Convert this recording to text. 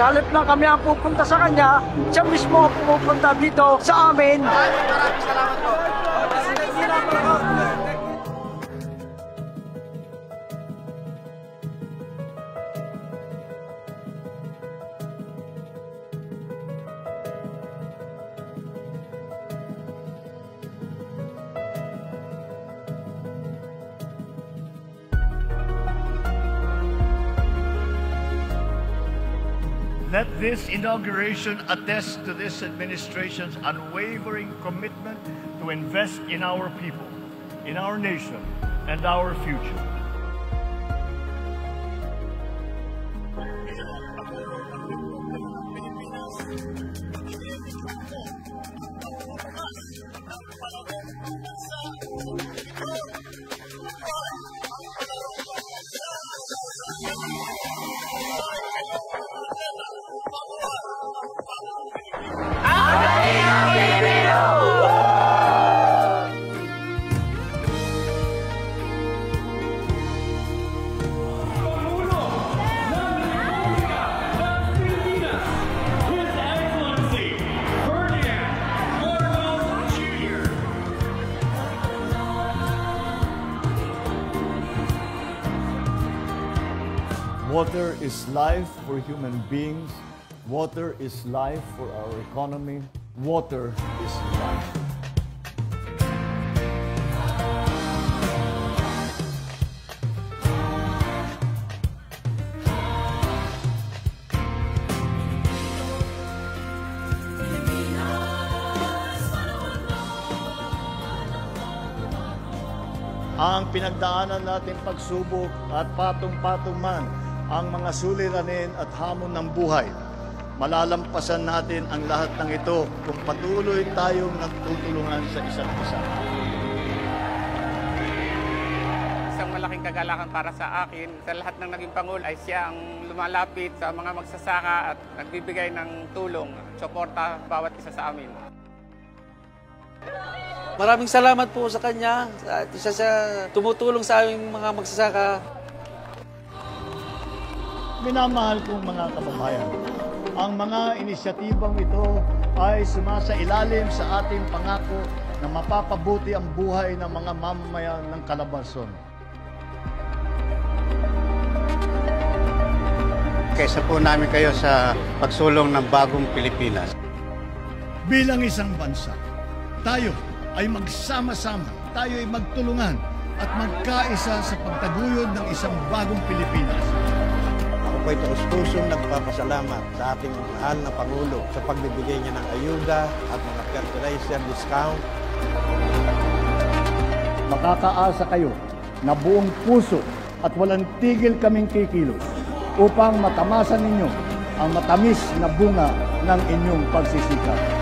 Sa halip na kami ang pupunta sa kanya, siya mismo ang pupunta dito sa amin. Maraming salamat po. Let this inauguration attest to this administration's unwavering commitment to invest in our people, in our nation, and our future. Water is life for human beings. Water is life for our economy. Water is life. Ang pinagdaanan natin pagsubok at patong-patong man ang mga suliranin at hamon ng buhay. Malalampasan natin ang lahat ng ito kung patuloy tayong nagtutulungan sa isa't isa. Isang malaking kagalakan para sa akin, sa lahat ng naging Pangulo ay siya ang lumalapit sa mga magsasaka at nagbibigay ng tulong, suporta bawat isa sa amin. Maraming salamat po sa kanya at isa sa tumutulong sa aming mga magsasaka. Minamahal kong mga kababayan, ang mga inisyatibang ito ay sumasailalim sa ating pangako na mapapabuti ang buhay ng mga mamamayan ng Calabarzon. Kaysa po namin kayo sa pagsulong ng bagong Pilipinas. Bilang isang bansa, tayo ay magsama-sama, tayo ay magtulungan at magkaisa sa pagtaguyod ng isang bagong Pilipinas. Ako po'y taus-pusong nagpapasalamat sa ating mahal na Pangulo sa pagbibigay niya ng ayuda at mga fertilizer discount. Makakaasa kayo na buong puso at walang tigil kaming kikilos upang matamasan ninyo ang matamis na bunga ng inyong pagsisikap.